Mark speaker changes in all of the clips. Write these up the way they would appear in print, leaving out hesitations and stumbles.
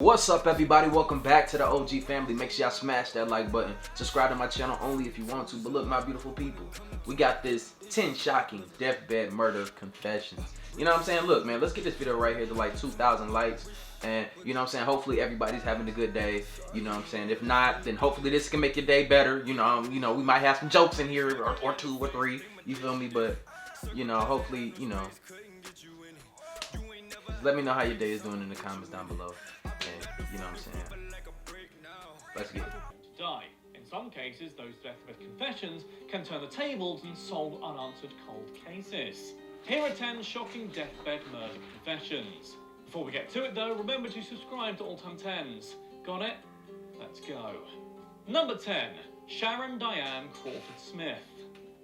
Speaker 1: What's up, everybody? Welcome back to the OG family. Make sure y'all smash that like button. Subscribe to my channel only if you want to. But look, my beautiful people, we got this 10 shocking deathbed murder confessions. You know what I'm saying? Look, man, let's get this video right here to like 2,000 likes. And you know what I'm saying? Hopefully everybody's having a good day. You know what I'm saying? If not, then hopefully this can make your day better. You know, we might have some jokes in here or two or three. You feel me? But you know, hopefully, just let me know how your day is doing in the comments down below. And you know what I'm saying? Let's get it.
Speaker 2: Die. In some cases, those deathbed confessions can turn the tables and solve unanswered cold cases. Here are 10 shocking deathbed murder confessions. Before we get to it though, remember to subscribe to All Time 10s. Got it? Let's go. Number 10. Sharon Diane Crawford Smith.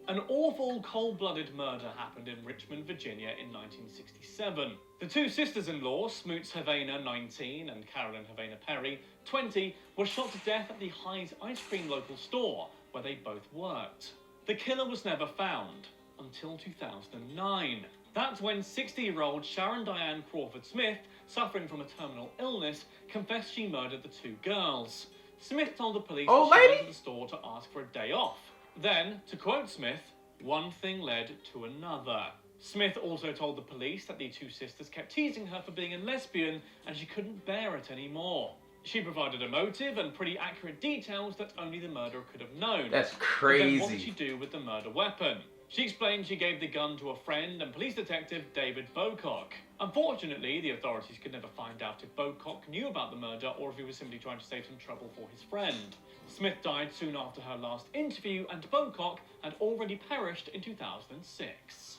Speaker 2: An awful, cold-blooded murder happened in Richmond, Virginia in 1967. The two sisters-in-law, Smoots Havana, 19, and Carolyn Havana Perry, 20, were shot to death at the Hyde's ice cream local store, where they both worked. The killer was never found until 2009. That's when 60-year-old Sharon Diane Crawford Smith, suffering from a terminal illness, confessed she murdered the two girls. Smith told the police that she went to the store to ask for a day off. Then, to quote Smith, one thing led to another. Smith also told the police that the two sisters kept teasing her for being a lesbian and she couldn't bear it anymore. She provided a motive and pretty accurate details that only the murderer could have known.
Speaker 1: That's crazy.
Speaker 2: But then what did she do with the murder weapon? She explained she gave the gun to a friend and police detective David Bocock. Unfortunately, the authorities could never find out if Bocock knew about the murder or if he was simply trying to save some trouble for his friend. Smith died soon after her last interview and Bocock had already perished in 2006.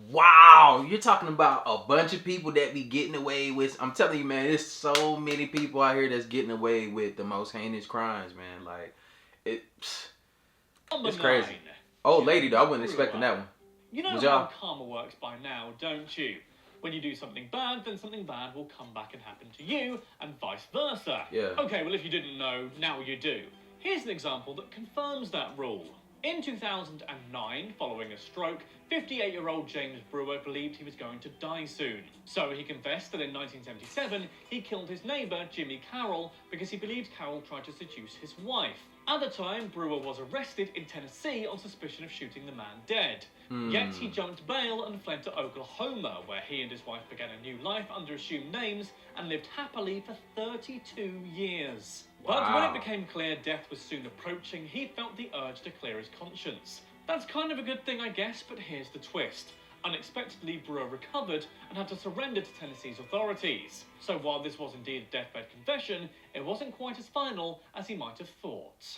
Speaker 1: Wow, you're talking about a bunch of people that be getting away with. I'm telling you, man, there's so many people out here that's getting away with the most heinous crimes, man. Like, it's crazy. Old lady, though, I wasn't expecting that one.
Speaker 2: You know how karma works by now, don't you? When you do something bad, then something bad will come back and happen to you, and vice versa.
Speaker 1: Yeah.
Speaker 2: Okay, well, if you didn't know, now you do. Here's an example that confirms that rule. In 2009, following a stroke, 58-year-old James Brewer believed he was going to die soon. So he confessed that in 1977, he killed his neighbour, Jimmy Carroll, because he believed Carroll tried to seduce his wife. At the time, Brewer was arrested in Tennessee on suspicion of shooting the man dead. Yet he jumped bail and fled to Oklahoma, where he and his wife began a new life under assumed names and lived happily for 32 years.
Speaker 1: Wow.
Speaker 2: But when it became clear death was soon approaching, he felt the urge to clear his conscience. That's kind of a good thing, I guess, but here's the twist. Unexpectedly, Brewer recovered and had to surrender to Tennessee's authorities. So while this was indeed a deathbed confession, it wasn't quite as final as he might have thought.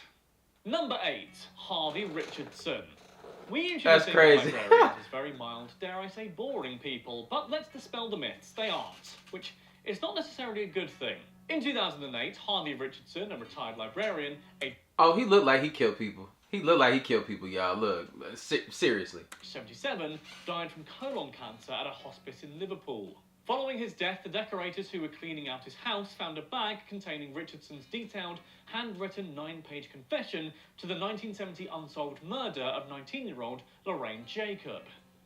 Speaker 2: Number 8. Harvey Richardson. We usually think librarians as very mild, dare I say boring people, but let's dispel the myths, they aren't, which is not necessarily a good thing. In 2008, Harvey Richardson, a retired librarian,
Speaker 1: he looked like he killed people. He looked like he killed people, y'all. Look, seriously.
Speaker 2: 77, died from colon cancer at a hospice in Liverpool. Following his death, the decorators who were cleaning out his house found a bag containing Richardson's detailed, handwritten 9-page confession to the 1970 unsolved murder of 19-year-old Lorraine Jacob.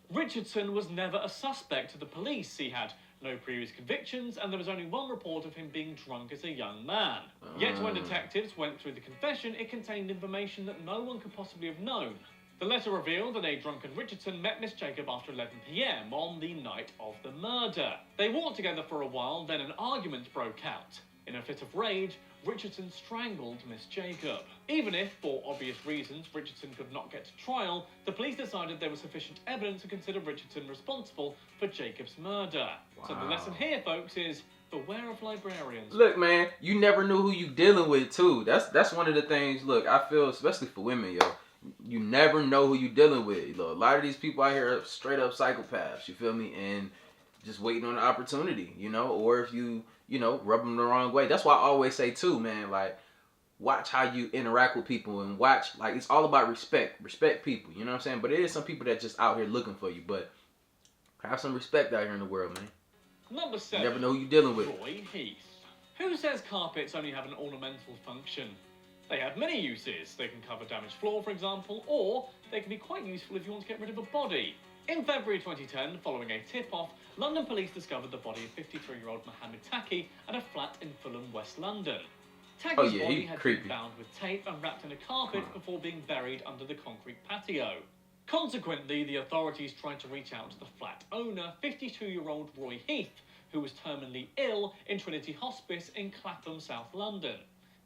Speaker 2: Richardson was never a suspect to the police. He had no previous convictions, and there was only one report of him being drunk as a young man. Yet when detectives went through the confession, it contained information that no one could possibly have known. The letter revealed that a drunken Richardson met Miss Jacob after 11 p.m. on the night of the murder. They walked together for a while, then an argument broke out. In a fit of rage, Richardson strangled Miss Jacob. Even if, for obvious reasons, Richardson could not get to trial, the police decided there was sufficient evidence to consider Richardson responsible for Jacob's murder. Wow. So the lesson here, folks, is beware of librarians.
Speaker 1: Look, man, you never knew who you dealing with, too. That's one of the things, look, I feel, especially for women, yo. You never know who you dealing with. You know, a lot of these people out here are straight up psychopaths, you feel me? And just waiting on an opportunity, you know? Or if you rub them the wrong way. That's why I always say, too, man, like, watch how you interact with people and watch, like, it's all about respect. Respect people, you know what I'm saying? But it is some people that just out here looking for you. But have some respect out here in the world, man.
Speaker 2: Number 7.
Speaker 1: You never know who you're dealing with.
Speaker 2: Roy Heath. Who says carpets only have an ornamental function? They have many uses. They can cover damaged floor, for example, or they can be quite useful if you want to get rid of a body. In February 2010, following a tip-off, London police discovered the body of 53-year-old Mohammed Taki at a flat in Fulham, West London. Taki's body had been bound with tape and wrapped in a carpet before being buried under the concrete patio. Consequently, the authorities tried to reach out to the flat owner, 52-year-old Roy Heath, who was terminally ill in Trinity Hospice in Clapham, South London.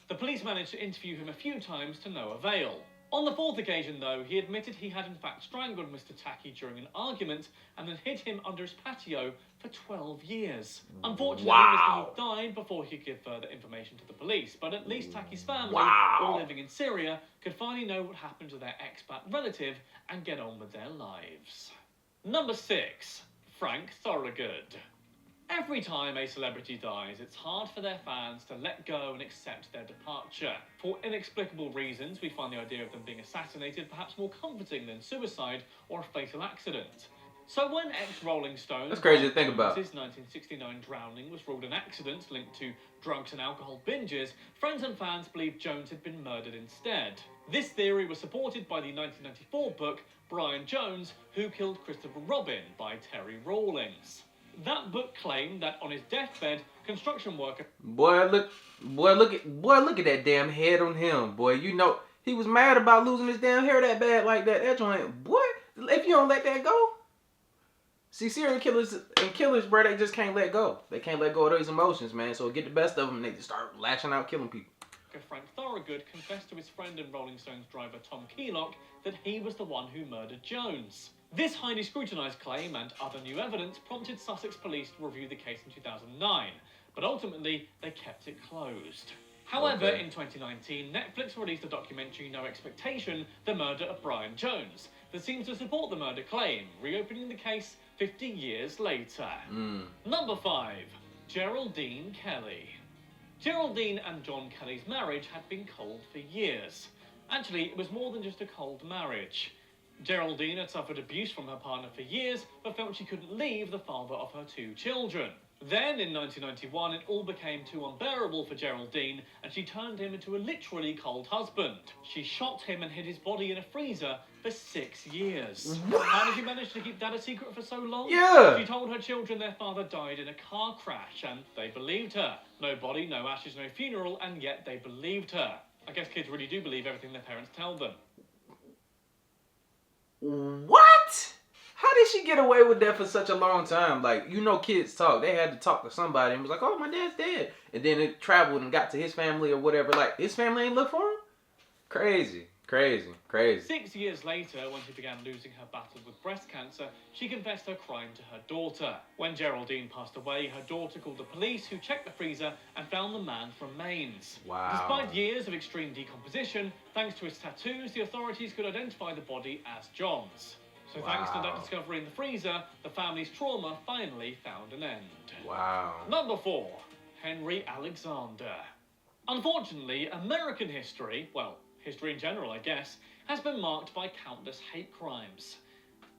Speaker 2: The police managed to interview him a few times to no avail. On the fourth occasion, though, he admitted he had in fact strangled Mr. Taki during an argument and then hid him under his patio for 12 years. Unfortunately, Mr. Heath died before he could give further information to the police, but at least Taki's family, all living in Syria, could finally know what happened to their expat relative and get on with their lives. Number 6. Frank Thorogood. Every time a celebrity dies, it's hard for their fans to let go and accept their departure. For inexplicable reasons, we find the idea of them being assassinated perhaps more comforting than suicide or a fatal accident. So when ex-Rolling Stones...
Speaker 1: That's crazy to think about.
Speaker 2: His 1969 drowning was ruled an accident linked to drugs and alcohol binges, friends and fans believed Jones had been murdered instead. This theory was supported by the 1994 book Brian Jones, Who Killed Christopher Robin by Terry Rawlings. That book claimed that on his deathbed, construction worker...
Speaker 1: Boy, look at that damn head on him, boy. You know, he was mad about losing his damn hair that bad like that. That joint, boy, if you don't let that go. See, serial killers and killers, bro, they just can't let go. They can't let go of those emotions, man. So get the best of them and they just start lashing out, killing people.
Speaker 2: Frank Thorogood confessed to his friend and Rolling Stones driver Tom Keelock that he was the one who murdered Jones. This highly scrutinised claim and other new evidence prompted Sussex police to review the case in 2009, but ultimately they kept it closed. However, in 2019, Netflix released a documentary, No Expectation, The Murder of Brian Jones, that seems to support the murder claim, reopening the case 50 years later. Number 5. Geraldine Kelly. Geraldine and John Kelly's marriage had been cold for years. Actually, it was more than just a cold marriage. Geraldine had suffered abuse from her partner for years, but felt she couldn't leave the father of her 2 children. Then, in 1991, it all became too unbearable for Geraldine, and she turned him into a literally cold husband. She shot him and hid his body in a freezer for 6 years.
Speaker 1: What?
Speaker 2: How did she manage to keep that a secret for so long?
Speaker 1: Yeah.
Speaker 2: She told her children their father died in a car crash, and they believed her. No body, no ashes, no funeral, and yet they believed her. I guess kids really do believe everything their parents tell them.
Speaker 1: What? How did she get away with that for such a long time? Like, you know, kids talk. They had to talk to somebody and was like, oh, my dad's dead. And then it traveled and got to his family or whatever. Like, his family ain't look for him? Crazy.
Speaker 2: 6 years later, when she began losing her battle with breast cancer, she confessed her crime to her daughter. When Geraldine passed away, her daughter called the police, who checked the freezer and found the man's remains.
Speaker 1: Wow.
Speaker 2: Despite years of extreme decomposition, thanks to his tattoos, the authorities could identify the body as John's. So thanks to that discovery in the freezer, the family's trauma finally found an end.
Speaker 1: Wow.
Speaker 2: Number 4. Henry Alexander. Unfortunately, American history, well, history in general, I guess, has been marked by countless hate crimes.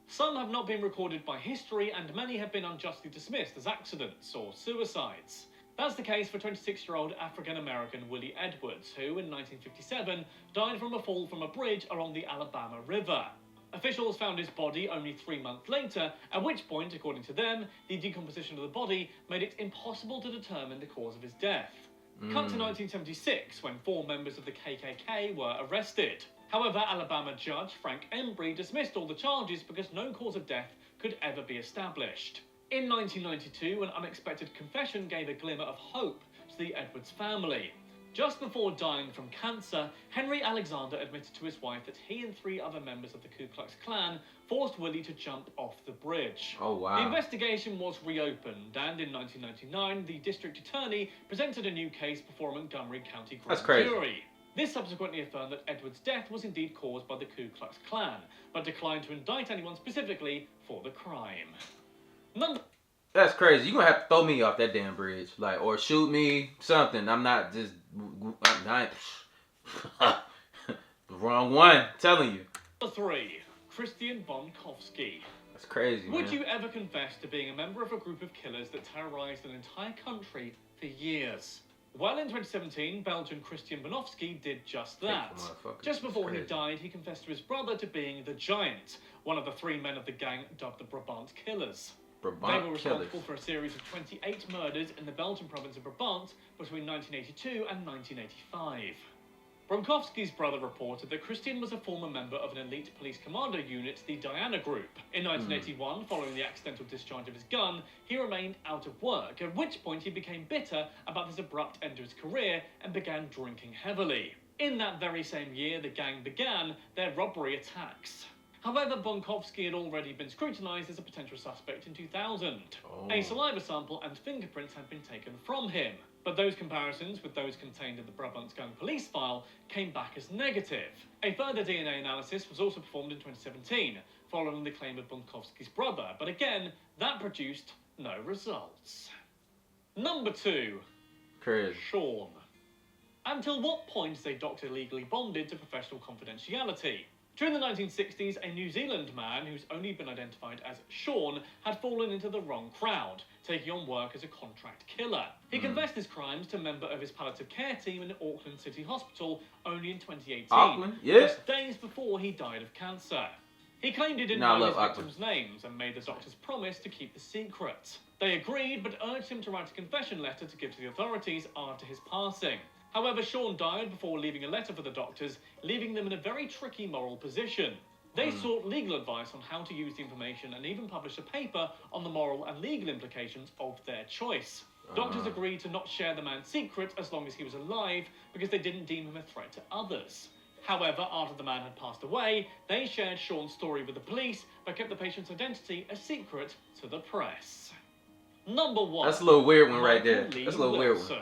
Speaker 2: Some have not been recorded by history, and many have been unjustly dismissed as accidents or suicides. That's the case for 26-year-old African-American Willie Edwards, who, in 1957, died from a fall from a bridge along the Alabama River. Officials found his body only 3 months later, at which point, according to them, the decomposition of the body made it impossible to determine the cause of his death. Cut to 1976, when 4 members of the KKK were arrested. However, Alabama judge Frank Embry dismissed all the charges because no cause of death could ever be established. In 1992, an unexpected confession gave a glimmer of hope to the Edwards family. Just before dying from cancer, Henry Alexander admitted to his wife that he and 3 other members of the Ku Klux Klan forced Willie to jump off the bridge.
Speaker 1: Oh, wow.
Speaker 2: The investigation was reopened, and in 1999, the district attorney presented a new case before a Montgomery County grand jury. This subsequently affirmed that Edwards' death was indeed caused by the Ku Klux Klan, but declined to indict anyone specifically for the crime.
Speaker 1: That's crazy. You're going to have to throw me off that damn bridge. Like, or shoot me, something. I'm not just... I'm not... The wrong one. I'm telling you.
Speaker 2: Number 3. Christian Bonkowski.
Speaker 1: That's crazy, man.
Speaker 2: Would you ever confess to being a member of a group of killers that terrorized an entire country for years? Well, in 2017, Belgian Christian Banofsky did just that. Just before he died, he confessed to his brother to being the Giant, one of the 3 men of the gang dubbed the Brabant Killers. They were responsible for a series of 28 murders in the Belgian province of Brabant between 1982 and 1985. Bronkowski's brother reported that Christian was a former member of an elite police commando unit, the Diana Group. In 1981, following the accidental discharge of his gun, he remained out of work, at which point he became bitter about this abrupt end to his career and began drinking heavily. In that very same year, the gang began their robbery attacks. However, Bronkowski had already been scrutinised as a potential suspect in 2000. A saliva sample and fingerprints had been taken from him. But those comparisons with those contained in the Brabant Gang police file came back as negative. A further DNA analysis was also performed in 2017, following the claim of Bronkowski's brother, but again, that produced no results. Number 2.
Speaker 1: Crazy.
Speaker 2: Sean. Until what point is a doctor legally bonded to professional confidentiality? During the 1960s, a New Zealand man who's only been identified as Sean had fallen into the wrong crowd, taking on work as a contract killer. He confessed his crimes to a member of his palliative care team in Auckland City Hospital only in 2018, just days before he died of cancer. He claimed he didn't know his victims' names and made the doctors promise to keep the secret. They agreed, but urged him to write a confession letter to give to the authorities after his passing. However, Sean died before leaving a letter for the doctors, leaving them in a very tricky moral position. They sought legal advice on how to use the information and even published a paper on the moral and legal implications of their choice. Doctors agreed to not share the man's secret as long as he was alive because they didn't deem him a threat to others. However, after the man had passed away, they shared Sean's story with the police but kept the patient's identity a secret to the press. Number 1.
Speaker 1: That's a little weird one right there. That's a little weird one.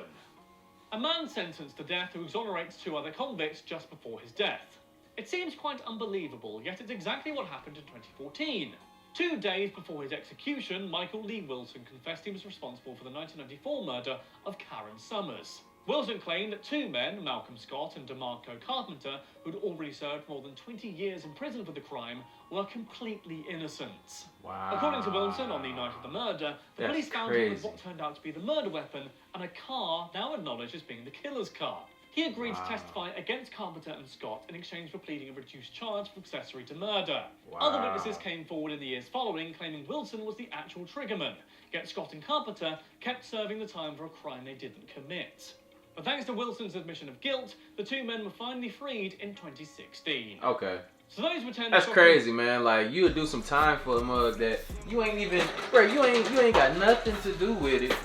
Speaker 2: A man sentenced to death who exonerates 2 other convicts just before his death. It seems quite unbelievable, yet it's exactly what happened in 2014. 2 days before his execution, Michael Lee Wilson confessed he was responsible for the 1994 murder of Karen Summers. Wilson claimed that 2 men, Malcolm Scott and DeMarco Carpenter, who'd already served more than 20 years in prison for the crime, were completely innocent.
Speaker 1: Wow.
Speaker 2: According to Wilson, on the night of the murder, the police found him with what turned out to be the murder weapon and a car now acknowledged as being the killer's car. He agreed to testify against Carpenter and Scott in exchange for pleading a reduced charge for accessory to murder. Other witnesses came forward in the years following, claiming Wilson was the actual triggerman, yet Scott and Carpenter kept serving the time for a crime they didn't commit. But thanks to Wilson's admission of guilt, the 2 men were finally freed in 2016.
Speaker 1: Okay.
Speaker 2: So those were 10.
Speaker 1: That's crazy, man. Like, you would do some time for a mug that you ain't even, bro, you ain't got nothing to do with it.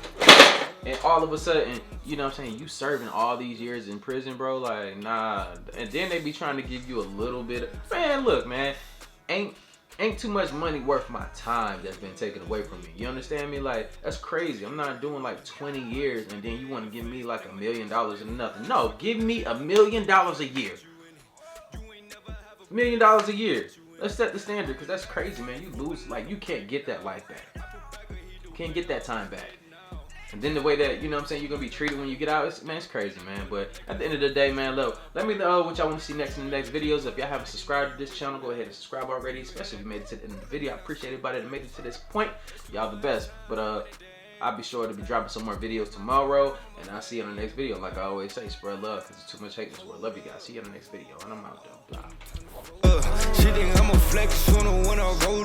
Speaker 1: And all of a sudden, you know what I'm saying, you serving all these years in prison, bro. Like, nah. And then they be trying to give you a little bit of, man, look, man, ain't too much money worth my time that's been taken away from me. You understand me? Like, that's crazy. I'm not doing like 20 years and then you want to give me like $1 million and nothing. No, give me $1 million a year. $1 million a year. Let's set the standard, because that's crazy, man. You lose, like, you can't get that life back. You can't get that time back. And then the way that, you know what I'm saying, you're going to be treated when you get out, it's crazy, man. But at the end of the day, man, look, let me know what y'all want to see next in the next videos. If y'all haven't subscribed to this channel, go ahead and subscribe already, especially if you made it to the end of the video. I appreciate everybody that made it to this point. Y'all the best. But I'll be sure to be dropping some more videos tomorrow, and I'll see you in the next video. Like I always say, spread love, because there's too much hate in this world. Love you guys. See you in the next video, and I'm out there. Bye.
Speaker 3: She think I'm a flex on her when I roll